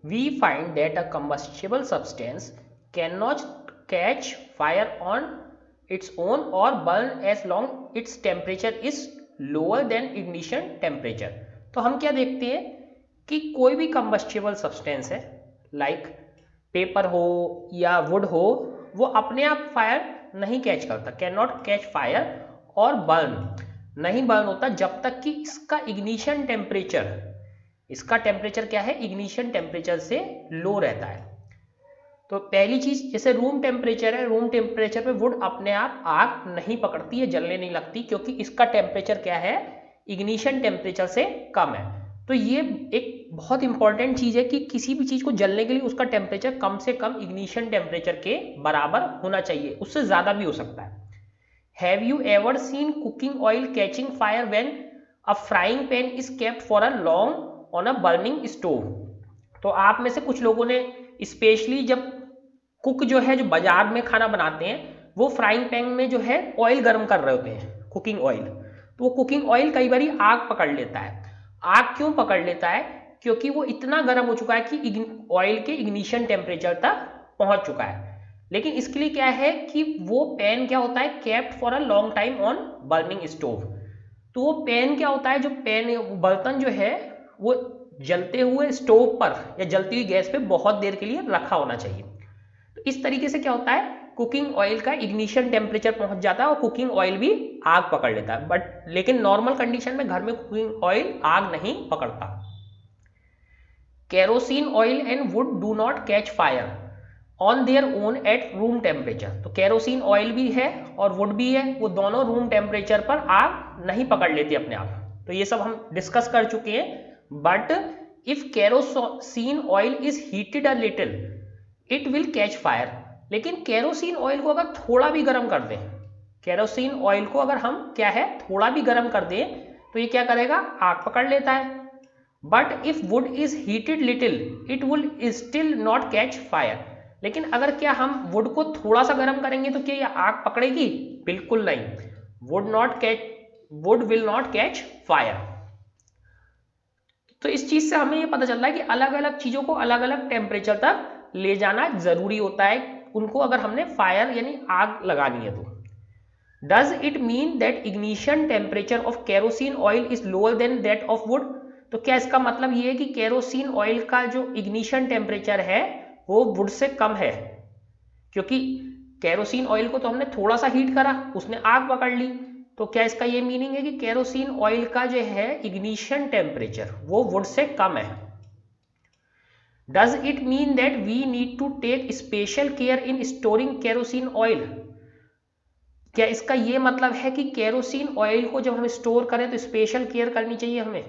we find that a combustible substance cannot catch fire on its own or burn as long its temperature is lower than ignition temperature। तो हम क्या देखते हैं कि कोई भी कंबस्टिबल सब्सटेंस है, लाइक पेपर हो या वुड हो, वो अपने आप फायर नहीं कैच करता, कैन नॉट कैच फायर और बर्न नहीं बर्न होता जब तक कि इसका इग्निशन टेम्परेचर, इसका टेम्परेचर क्या है, इग्निशन टेम्परेचर से लो रहता है। तो पहली चीज, जैसे रूम टेम्परेचर है, रूम टेम्परेचर पे वुड अपने आप आग नहीं पकड़ती है, जलने नहीं लगती, क्योंकि इसका टेम्परेचर क्या है, इग्निशन टेम्परेचर से कम है। तो ये एक बहुत इंपॉर्टेंट चीज है कि किसी भी चीज को जलने के लिए उसका टेम्परेचर कम से कम इग्निशन टेम्परेचर के बराबर होना चाहिए, उससे ज्यादा भी हो सकता है। Have you ever seen cooking oil catching fire when a frying pan is kept for a long on a burning stove? तो आप में से कुछ लोगों ने स्पेशली जब कुक जो है, जो बाजार में खाना बनाते हैं, वो फ्राइंग पैन में जो है ऑयल गर्म कर रहे होते हैं, कुकिंग ऑयल, तो वो कुकिंग ऑयल कई बार आग पकड़ लेता है। आग क्यों पकड़ लेता है? क्योंकि वो इतना गर्म हो चुका है कि ऑयल के इग्निशन टेम्परेचर तक पहुंच चुका है। लेकिन इसके लिए क्या है कि वो पैन क्या होता है, kept for a long time on burning stove. तो वो पैन क्या होता है, जो पैन बर्तन जो है वो जलते हुए स्टोव पर या जलती हुई गैस पे बहुत देर के लिए रखा होना चाहिए। तो इस तरीके से क्या होता है, कुकिंग ऑयल का इग्निशन टेम्परेचर पहुंच जाता है और कुकिंग ऑयल भी आग पकड़ लेता है। बट लेकिन नॉर्मल कंडीशन में घर में कुकिंग ऑयल आग नहीं पकड़ता। Kerosene oil and would do not catch fire on their own at room temperature. तो केरोसिन ऑयल भी है और वुड भी है, वो दोनों रूम टेम्परेचर पर आग नहीं पकड़ लेती अपने आप। तो ये सब हम डिस्कस कर चुके हैं। But if kerosene oil is heated a little it will catch fire. लेकिन केरोसिन ऑयल को अगर थोड़ा भी गर्म कर दें, केरोसिन ऑयल को अगर हम क्या है थोड़ा भी गर्म कर दें, तो ये क्या करेगा, आग पकड़ लेता है। But if would is heated little it will still not catch fire. लेकिन अगर क्या हम वुड को थोड़ा सा गर्म करेंगे तो क्या ये आग पकड़ेगी? बिल्कुल नहीं। Would will not catch fire. तो इस चीज से हमें ये पता चल रहा है कि अलग अलग चीजों को अलग अलग टेम्परेचर तक ले जाना जरूरी होता है, उनको अगर हमने फायर यानी आग लगानी है तो। Does it mean that ignition temperature of kerosene oil is lower than that of would? तो क्या इसका मतलब ये है कि केरोसिन ऑयल का जो इग्निशन टेम्परेचर है वो वुड से कम है? क्योंकि केरोसिन ऑयल को तो हमने थोड़ा सा हीट करा, उसने आग पकड़ ली। तो क्या इसका ये मीनिंग है कि केरोसिन ऑयल का जो है इग्निशन टेम्परेचर वो वुड से कम है? Does it mean that we need to take special care in storing kerosene oil? क्या इसका ये मतलब है कि केरोसिन ऑयल को जब हम स्टोर करें तो स्पेशल केयर करनी चाहिए हमें?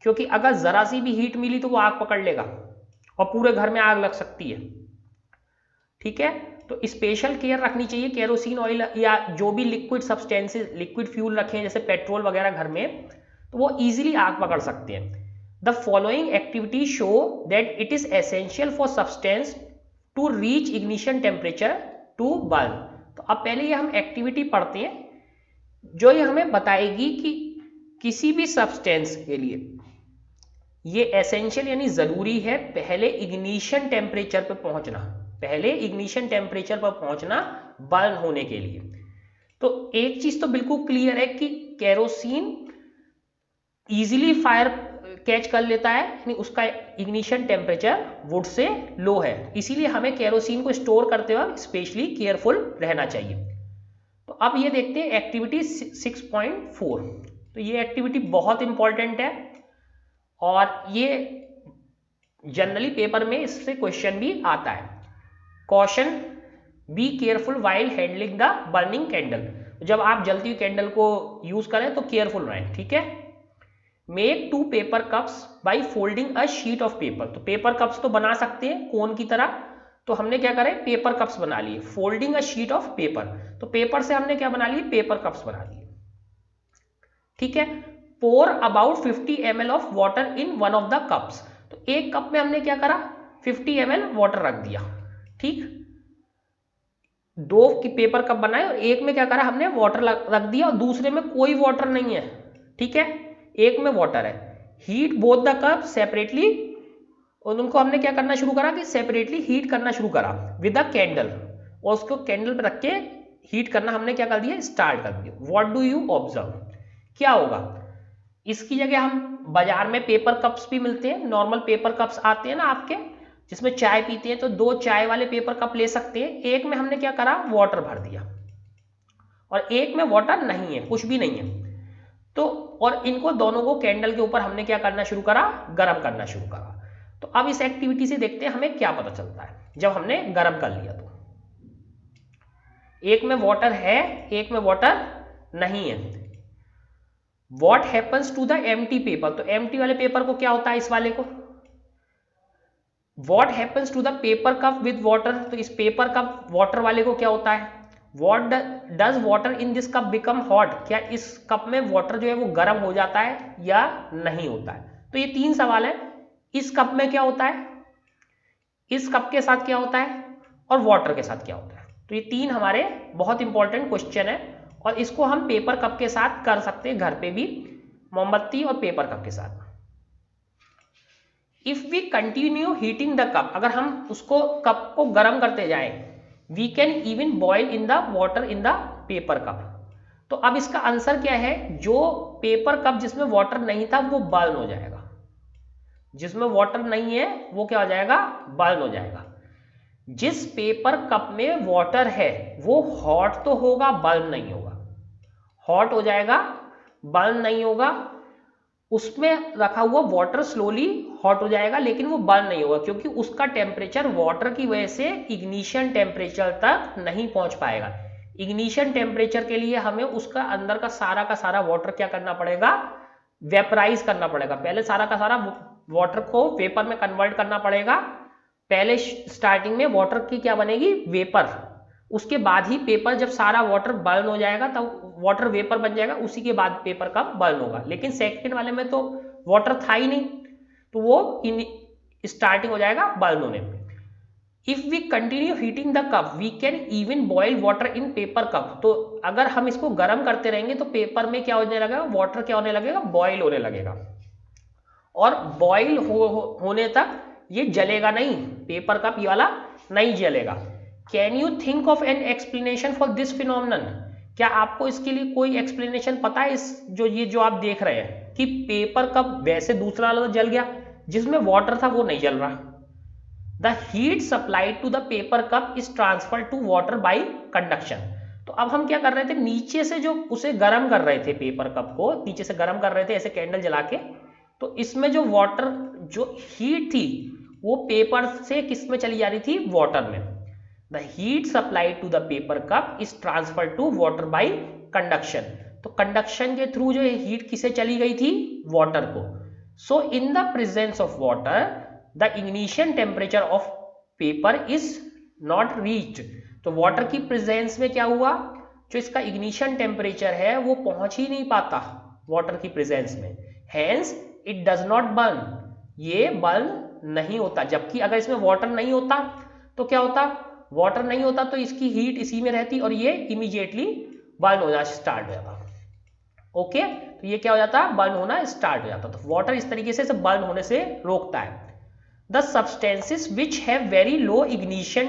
क्योंकि अगर जरा सी भी हीट मिली तो वो आग पकड़ लेगा और पूरे घर में आग लग सकती है। ठीक है, तो स्पेशल केयर रखनी चाहिए केरोसिन ऑयल या जो भी लिक्विड सब्सटेंसेस, लिक्विड फ्यूल रखें जैसे पेट्रोल वगैरह घर में, तो वो इजीली आग पकड़ सकते हैं। The following activity show that it is essential for substance to reach ignition temperature to burn. तो अब पहले ये हम एक्टिविटी पढ़ते हैं जो ये हमें बताएगी कि किसी भी सब्सटेंस के लिए ये एसेंशियल यानी जरूरी है पहले इग्निशन टेम्परेचर पर पहुंचना, पहले इग्निशन टेम्परेचर पर पहुंचना बर्न होने के लिए। तो एक चीज तो बिल्कुल क्लियर है कि केरोसिन इजीली फायर कैच कर लेता है, यानी उसका इग्निशन टेम्परेचर वुड से लो है, इसीलिए हमें केरोसिन को स्टोर करते वक्त स्पेशली केयरफुल रहना चाहिए। तो अब ये देखते हैं एक्टिविटी 6.4। तो ये एक्टिविटी बहुत इंपॉर्टेंट है और ये जनरली पेपर में इससे क्वेश्चन भी आता है। Caution, be careful while handling the burning candle. जब आप जलती हुई कैंडल को यूज करें तो केयरफुल रहें, ठीक है। Make 2 paper cups by folding a sheet of paper. तो पेपर कप्स तो बना सकते हैं कोन की तरह, तो हमने क्या करें, पेपर कप्स बना लिए। Folding a sheet of paper, तो पेपर से हमने क्या बना लिए, पेपर कप्स बना लिए, ठीक है। Pour about 50 ml of water in one of the cups. तो एक कप में हमने क्या करा, 50 ml वाटर रख दिया, ठीक। 2 की पेपर कप बनाए और एक में क्या करा हमने, वाटर रख दिया और दूसरे में कोई वाटर नहीं है, ठीक है, एक में वाटर है। Heat both the cup separately और उनको हमने क्या करना शुरू करा कि सेपरेटली हीट करना शुरू करा विद अ कैंडल, और उसको कैंडल पर रख के हीट करना हमने क्या कर दिया, स्टार्ट कर दिया। व्हाट डू यू ऑब्जर्व, क्या होगा, इसकी जगह हम बाजार में पेपर कप्स भी मिलते हैं, नॉर्मल पेपर कप्स आते हैं ना आपके, जिसमें चाय पीते हैं, तो 2 चाय वाले पेपर कप ले सकते हैं। एक में हमने क्या करा, वाटर भर दिया, और एक में वाटर नहीं है, कुछ भी नहीं है। तो और इनको दोनों को कैंडल के ऊपर हमने क्या करना शुरू करा, गर्म करना शुरू करा। तो अब इस एक्टिविटी से देखते हैं हमें क्या पता चलता है जब हमने गर्म कर लिया। तो एक में वाटर है, एक में वाटर नहीं है। What happens to the empty paper, तो एम्प्टी वाले पेपर को क्या होता है, इस वाले को। What happens to the paper cup with water, तो इस पेपर कप वाटर वाले को क्या होता है। What does water in this cup become hot, क्या इस कप में वाटर जो है वो गर्म हो जाता है या नहीं होता है। तो ये 3 सवाल है, इस कप में क्या होता है, इस कप के साथ क्या होता है, और वाटर के साथ क्या होता है। तो ये 3 हमारे बहुत इंपॉर्टेंट क्वेश्चन है, और इसको हम पेपर कप के साथ कर सकते हैं घर पे भी, मोमबत्ती और पेपर कप के साथ। If we continue heating the cup, अगर हम उसको कप को गर्म करते जाए, we can even boil in the water in the paper cup. तो अब इसका आंसर क्या है, जो पेपर कप जिसमें वाटर नहीं था वो बर्न हो जाएगा, जिसमें वाटर नहीं है वो क्या हो जाएगा, बर्न हो जाएगा। जिस पेपर कप में वाटर है वो हॉट तो होगा, बर्न नहीं होगा, हॉट हो जाएगा, बर्न नहीं होगा। उसमें रखा हुआ वाटर स्लोली हॉट हो जाएगा, लेकिन वो बर्न नहीं होगा, क्योंकि उसका टेम्परेचर वाटर की वजह से इग्निशन टेम्परेचर तक नहीं पहुंच पाएगा। इग्निशन टेम्परेचर के लिए हमें उसका अंदर का सारा वाटर क्या करना पड़ेगा, वेपराइज करना पड़ेगा। पहले सारा का सारा वाटर को वेपर में कन्वर्ट करना पड़ेगा। पहले स्टार्टिंग में वाटर की क्या बनेगी, वेपर, उसके बाद ही पेपर, जब सारा वाटर बर्न हो जाएगा तब वाटर वेपर बन जाएगा, उसी के बाद पेपर का बर्न होगा। लेकिन सेकंड वाले में तो वाटर था ही नहीं, तो वो स्टार्टिंग हो जाएगा बर्न होने में। If we continue heating the cup we can even boil water in paper cup, तो अगर हम इसको गर्म करते रहेंगे तो पेपर में क्या होने लगेगा, वाटर क्या होने लगेगा, बॉयल होने लगेगा, और बॉयल होने तक ये जलेगा नहीं, पेपर कप ये वाला नहीं जलेगा। Can you think of an explanation for this phenomenon, क्या आपको इसके लिए कोई एक्सप्लेनेशन पता है, इस जो आप देख रहे हैं कि पेपर कप वैसे दूसरा वाला तो जल गया, जिसमें वाटर था वो नहीं जल रहा। The heat supplied to the paper cup is transfer to water by conduction. तो अब हम क्या कर रहे थे, नीचे से जो उसे गर्म कर रहे थे, पेपर कप को नीचे से गर्म कर रहे थे ऐसे कैंडल जला के, तो इसमें जो वाटर जो हीट थी वो पेपर से किस में चली जा रही थी, वाटर में। The heat supplied to the paper cup is transfer to water by conduction, तो कंडक्शन के थ्रू जो हीट किसे चली गई थी, वाटर को। So in the presence of water the ignition temperature of paper is not reached, तो water की प्रेजेंस में क्या हुआ, जो इसका इग्निशन टेम्परेचर है वो पहुंच ही नहीं पाता वाटर की प्रेजेंस में, hence it does not burn, ये बर्न नहीं होता। जबकि अगर इसमें वाटर नहीं होता तो क्या होता, वाटर नहीं होता तो इसकी हीट इसी में रहती और ये इमीडिएटली बर्न होना स्टार्ट हो जाता। ओके, तो ये क्या हो जाता, बर्न होना स्टार्ट हो जाता। तो वाटर इस तरीके से बर्न होने से रोकता है। The substances which have very low ignition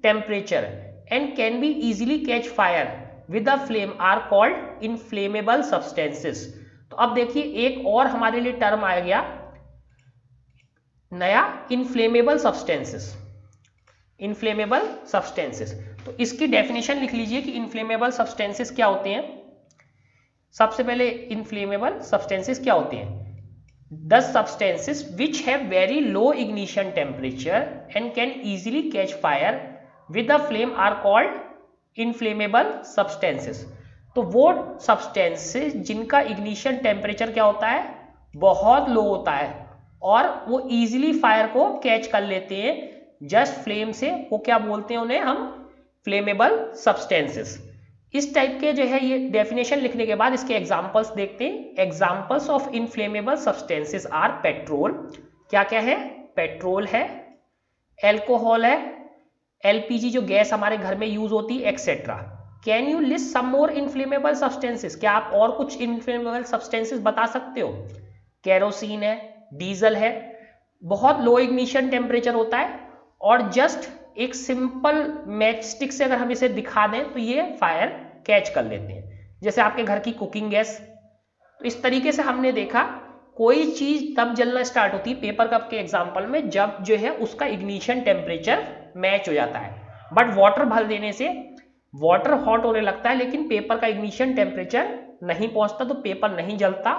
temperature and can be easily catch fire with a flame are called inflammable substances. तो अब देखिए एक और हमारे लिए टर्म आ गया नया, इनफ्लेमेबल सब्सटेंसेस। इनफ्लेमेबल सब्सटेंसेस, तो इसकी डेफिनेशन लिख लीजिए कि इनफ्लेमेबल सब्सटेंसेस क्या होते हैं। सबसे पहले इनफ्लेमेबल सब्सटेंसेस क्या होते हैं, the substances which have very low ignition temperature and can easily catch fire with a flame are called inflammable substances. तो वो सब्सटेंसेस जिनका इग्निशन टेम्परेचर क्या होता है, बहुत लो होता है, और वो इजीली फायर को कैच कर लेते हैं जस्ट फ्लेम से, वो क्या बोलते हैं उन्हें हम, फ्लेमेबल सब्सटेंसेस। इस टाइप के जो है ये डेफिनेशन लिखने के बाद इसके एग्जांपल्स देखते हैं। Examples of inflammable substances are petrol, क्या क्या है, पेट्रोल है, एल्कोहल है, एलपीजी जो गैस हमारे घर में यूज होती है, etcetera. Can you list some more inflammable substances, क्या आप और कुछ इनफ्लेमेबल सब्सटेंसेस बता सकते हो। केरोसिन है, डीजल है, बहुत लो इग्निशन टेम्परेचर होता है, और जस्ट एक सिंपल मैच स्टिक से अगर हम इसे दिखा दें तो ये फायर कैच कर लेते हैं, जैसे आपके घर की कुकिंग गैस। तो इस तरीके से हमने देखा कोई चीज तब जलना स्टार्ट होती है पेपर कप के एग्जांपल में जब जो है उसका इग्निशन टेम्परेचर मैच हो जाता है। बट वाटर भर देने से वाटर हॉट होने लगता है, लेकिन पेपर का इग्निशन टेम्परेचर नहीं पहुंचता, तो पेपर नहीं जलता।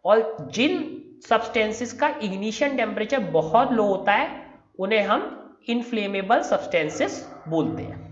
और जिन सब्सटेंसेस का इग्निशन टेम्परेचर बहुत लो होता है उन्हें हम इनफ्लेमेबल सब्सटेंसेस बोलते हैं।